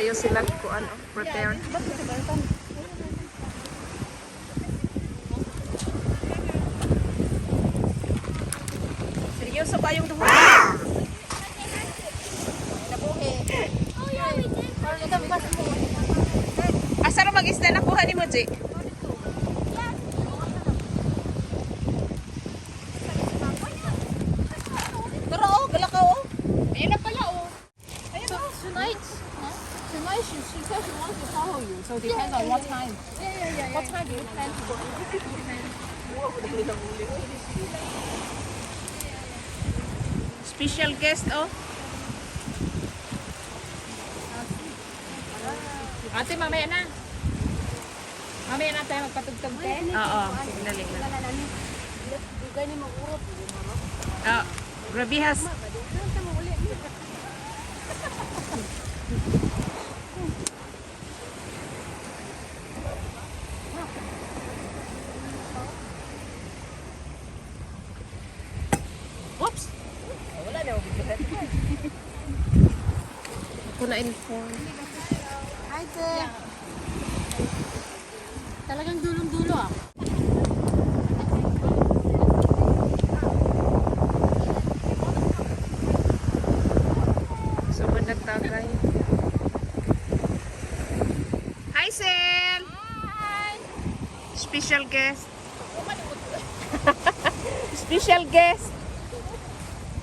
kayo sila kuan prepare. Seryoso ba yung duha? Asa ra mag-isda na kuha ni mo, Ji? Pero gala ka Ayun na pala, oh. Ayun, oh. Tonight, she says she wants to follow you. So depends on what time. Yeah. What time do you plan to go? Special guest, oh. Ate, mamaya na. Mamaya na tayo magpatugtog, te. Oo, signal lang. Ah, grabihas. Oops. Wala na, bigyan. Ako na-inform. Hi, te. Talagang dulong-dulo, ah. So, nagtagay. Hi, Sel! Hi! Special guest. Special guest.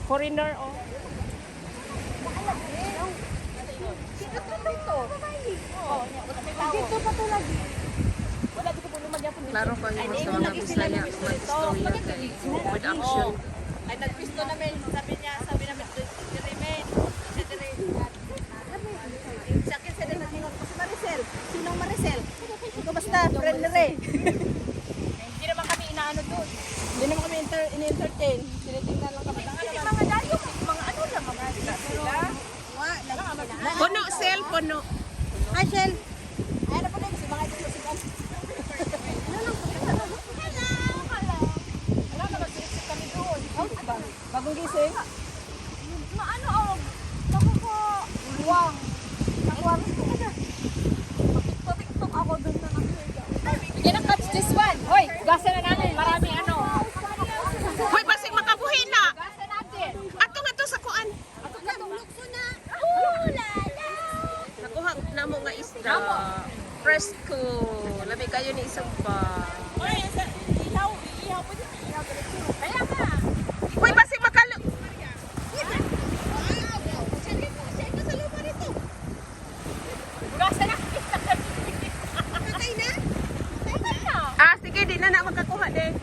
Foreigner, oh. Dito pa to lagi. Wala dito po lumagyan po. Klaro ko yung mas mga Bisaya. Mag-istorya kay with action. Ay, nagpisto namin. Sabi namin, Remain. Sa akin, sa natin ako si Maricel. Sinong Maricel? Ito basta, friend na rin. Hindi naman kami inaano doon. Hindi naman kami ini-entertain. Tinitingnan lang kami. Kasi mga dayo, mga ano lang, mga sila. Puno, Sel, puno. Hi, Shell. Ay, ano po na si mga ito si Gal. Hello. Wala na mag-sip kami doon. Bagong gising? Ano, oh. Naku ko. Luwang. Nakuha ko na. Patiktok ako doon na nakita. You gonna catch this one. Hoy, gasa na namin. Maraming ano. Hoy, basig makabuhi na. Gasa natin. Ato nga to sa kuan. Ato na lukso na. Lala. Nakuha na mo nga isda. Fresco. Labi kayo ni isang pa. Hoy, ihaw po din. Kaya nga. Hoy, basig makalo. Gasa na. Patay na? Patay na. Ah, sige, di na na magkakuha de.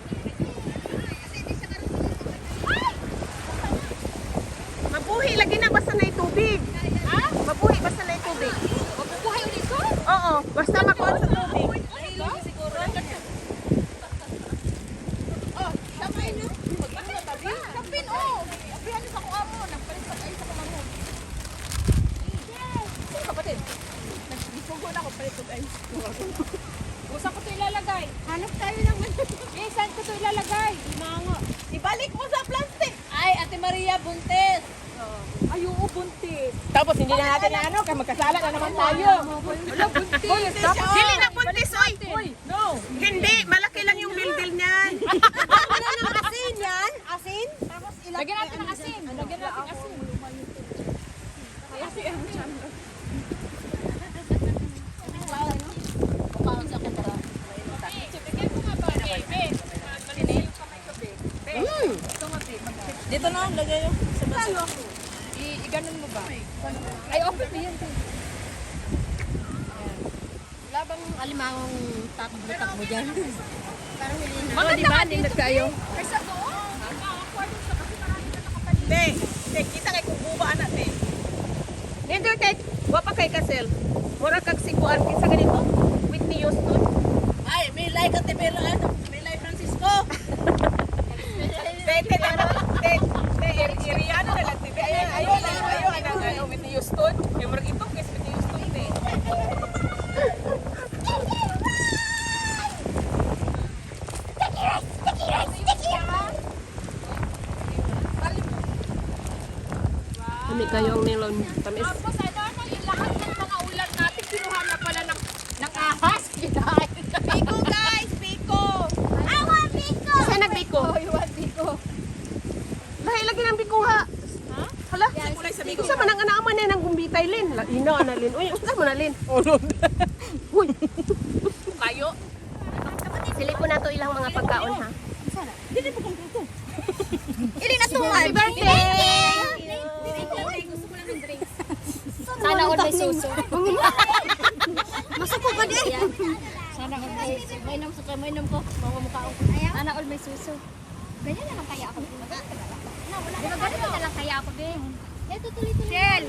Mabuhi lagi na basta na tubig. Ha? Mabuhi basta na tubig. Mabubuhay ulit ko? Oo, basta makuha sa tubig. Nahilo siguro. Oh, sabay na. Magpapin na tabi? Kapin, oh. Abrihan sa kuha mo. Nagpalit pa tayo sa kumamo. Yes. Sino kapatid? Nagpugo na ako palit ko tayo. Saan ko ito ilalagay? Hanap tayo naman. Eh, saan ko ito ilalagay? Mango. Ibalik mo sa plastic. Ay, Ate Maria, buntis. Ay, oo, buntis. Tapos hindi na natin na ano, kaya magkasala na naman tayo. Wala, buntis. Dili na buntis, oy. No. Hindi, malaki lang yung bildil niyan. Wala nang asin yan. Asin? Tapos ilagay. Lagyan natin ng asin. Lagyan natin asin. Asin ang tiyan. Mukhaon sa kutra. Bigyan mo nga ba, babe? Dito na, lagay yung sa baso. I-ganon mo ba? Ay, open mo yan. Labang Alimangong takbo mo dyan. Parang hindi na. Mga di ba, nindot kayo? ay sa doon. Nakaka-afford sa kasi marami na nakapalit. Te, kita kay kububa anak, te. Nindot kay, wapa kay Kasel. Mura kag sikuan kinsa ganito? Whitney Houston. Ay, may like at pero ano, may like Francisco. Iriano na lang, te. Ayaw, ano, Whitney Houston. May marag ito, kaya Whitney Houston, te. Kami kayong nilon. Tamis. Tapos ano yung lahat ng mga ulan tay Lin. Ina na Lin. Uy, unsa mo na Lin? Ulod. Uy, Kayo. silipon na to ilang mga pagkaon ha. Dili po kung ito. Ili na to. Happy birthday! Gusto ko lang ng drinks. Sana all may suso. Masuko pa din. Sana all may suso. May inom ko. Mamamukha ko. Sana all may suso. Ganyan na lang kaya ako. Di ba ganito na lang kaya ako din? Tuloy-tuloy. Shell!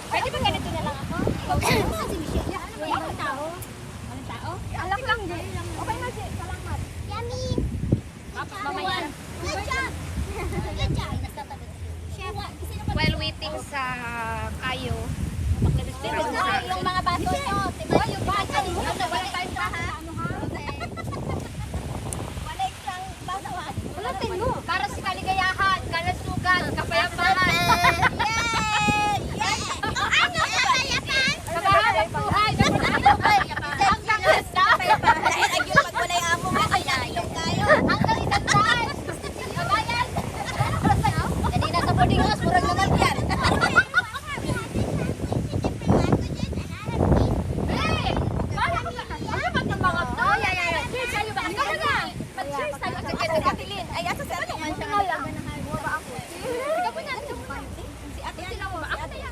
Pwede ba ganito na lang ako? Ikaw ba? Si Michelle. Ano ba yung tao? Anong tao? Alak lang din. Okay na siya. Salamat. Yummy! Mamaya. Good job! Good job! While waiting sa kayo, Yung mga baso nyo. Yung baso nyo. Wala tayong traha. Wala isang baso. Wala mo. Para sa kaligayahan, kalusugan, kapayapaan. Yay! Yay! Ano kapayapaan? Kabahan ang buhay. Ang takas na. Ang yung pag walay amo nga kaya yung kayo. Hanggang isang daan. Kabayan. Hindi na sa boarding house. Murag naman yan.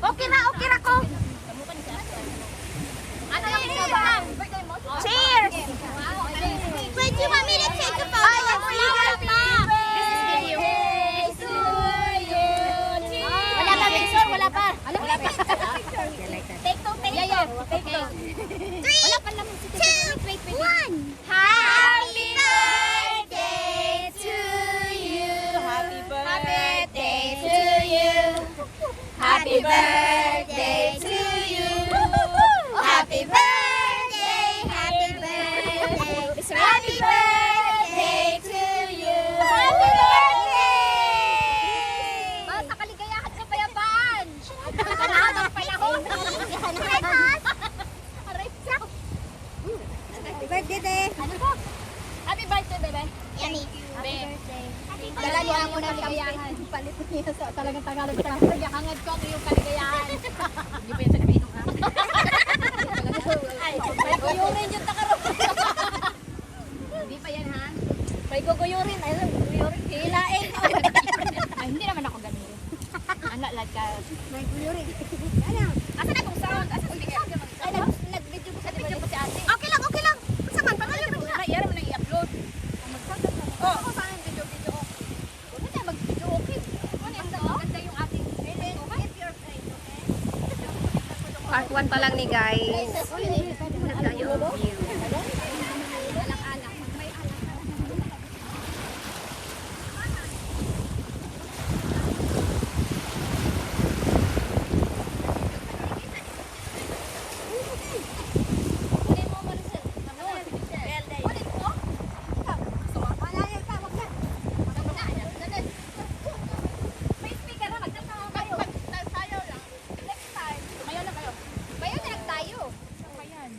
okay na ko. Cheers! Wait, you want me to take a photo? This is video. Wala pa, picture? Wala pa. Wala pa. Take two, take two. Take two. 3, 2, 1. Happy birthday to you. Happy Birthday to you. Happy birthday to you. Happy birthday, happy birthday. Happy birthday to you. Happy birthday. Basta kaligayahan at kapayapaan. Mahabang panahon. Happy birthday, te. Ano po? Happy birthday, bebe. Yummy. Happy birthday. Dala niya ako ng kaligayahan. Palit niya sa talagang Tagalog. Hangad ko yung kaligayahan. Hindi pa yan sa napinom ha. Ay, may guyurin yung takarong. Hindi pa yan ha. May guguyurin. Ay, guyurin. Hilain. Ay, hindi naman ako ganun. Anak like ka. May guyurin. Ano? Asa na tong sound? Asa tong sound? Ay, nag-video ko sa Video ko si ate. Okay lang, okay lang. Unsa man Ano mo na? Yara mo na i-upload. Oh, ako saan yung video ko? Huwag na tayo mag-video okay. Maganda yung ating If you're afraid, okay? Part 1 pa lang ni guys. Ganda yung view. alak-alak. May alak. Kunin mo, Maricel. Ano? Kunin mo? Wala yan ka, wag yan. May speaker na, magkasama kayo. Tayo lang. Next time. Mayo na kayo. Bayo na lang tayo. Ayan.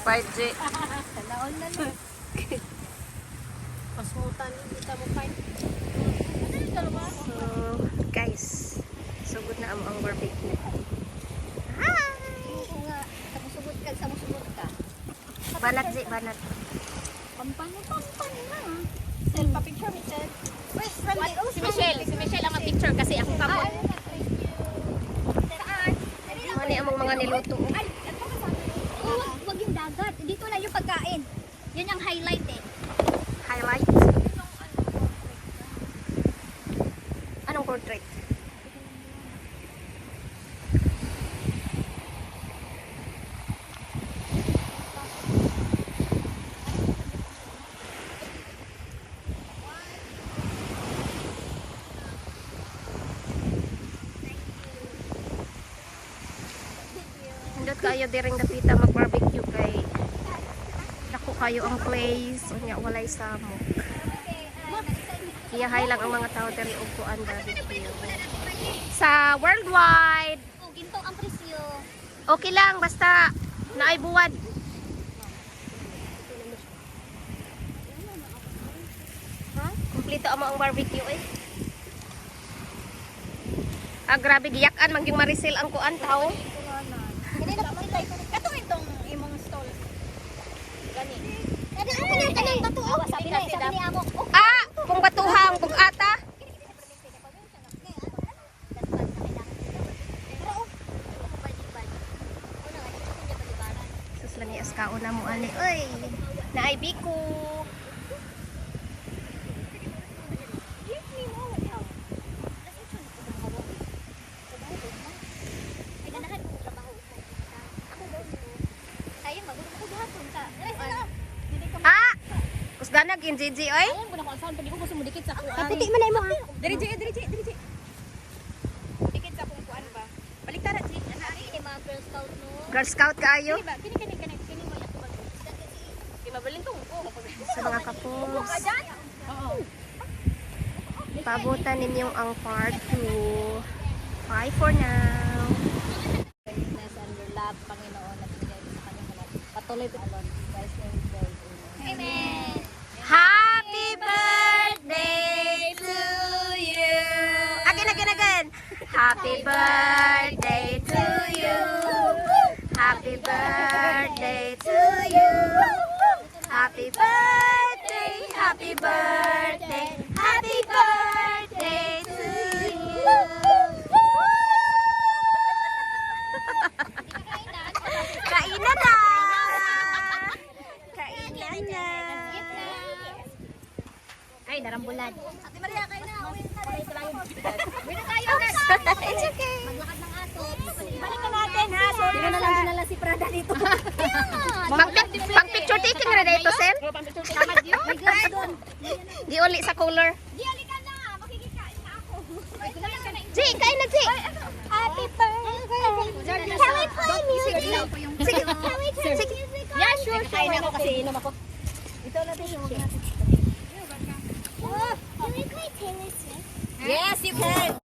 5G. Talaon na lang. Pasmutan, hindi ka mo find. So, guys, sugod na ang barbecue. Oo nga, samusubot ka. Banat, Zi, banat. Pampan na. Sel, pa-picture, Michelle. Where's Randy? Oh, Si Michelle ang mag-picture kasi ako Ah, kamot. ayun na, thank you. Saan? Mani among mga niluto. Ay, ito ka sabi. Wag yung dagat. Dito lang yung pagkain. Yan ang highlight eh. Highlight. Anong portrait? Hindot kayo diring dapita mag-barbecue kay dako kayo ang place unya walay samok. Iyahay lang ang mga tao diri og kuan barbecue. Sa worldwide, Oh, ginto ang presyo. okay lang basta naay buwad. kumpleto amo ang barbecue eh. Ah, grabe giyakan mangyong Maricel ang kuan tao. Hindi na pakita ito. Ito itong imong stall. Gani. Kani ako na kanang bato. Sabi ni amo. Ah, kung batuhang bugata. Sus lang yes kao na mo ani. Oy, naay biko. Ah, kusgana gin Gigi oy. Ayun ko na kung saan pwede ko gusto mo dikit sa kuan. Kaputi man ay mo. Diri, diri. Dikit sa kung kuan ba? Baliktara, Ji. Ini mga Girl Scout no. Girl Scout kaayo. Kini ba? Kini mo yato ba? Di mabalin ko. Sa mga kapos. Oo. Pabutan ninyong ang part 2. Bye for now. Goodness and your love, Panginoon, at bigay sa kanyang lahat. Patuloy po, Lord. Guys, Amen. Happy birthday to you. Again. Happy birthday to you. Happy birthday to you. Happy birthday, happy birthday, happy birthday to you. Kainan na. Kainan na. Ay, narambulan. Ate Maria, kayo na. Uwi na tayo. It's okay. Maglakad ng aso. Balikan natin ha. Sorry Hindi mo na lang dinala si Prada dito. Pang picture taking na dito, Sen. Tamad yun. May glass doon. Di uli sa cooler. Di, halika na. Makikikain na ako. Ay, kumain ka na. Ji, kain na, Ji. Happy birthday. Can we play music? Sige. Sige. Yeah, sure. Kain ako kasi inom ako. Ito natin yung Can we play Taylor Swift? Yes, you can.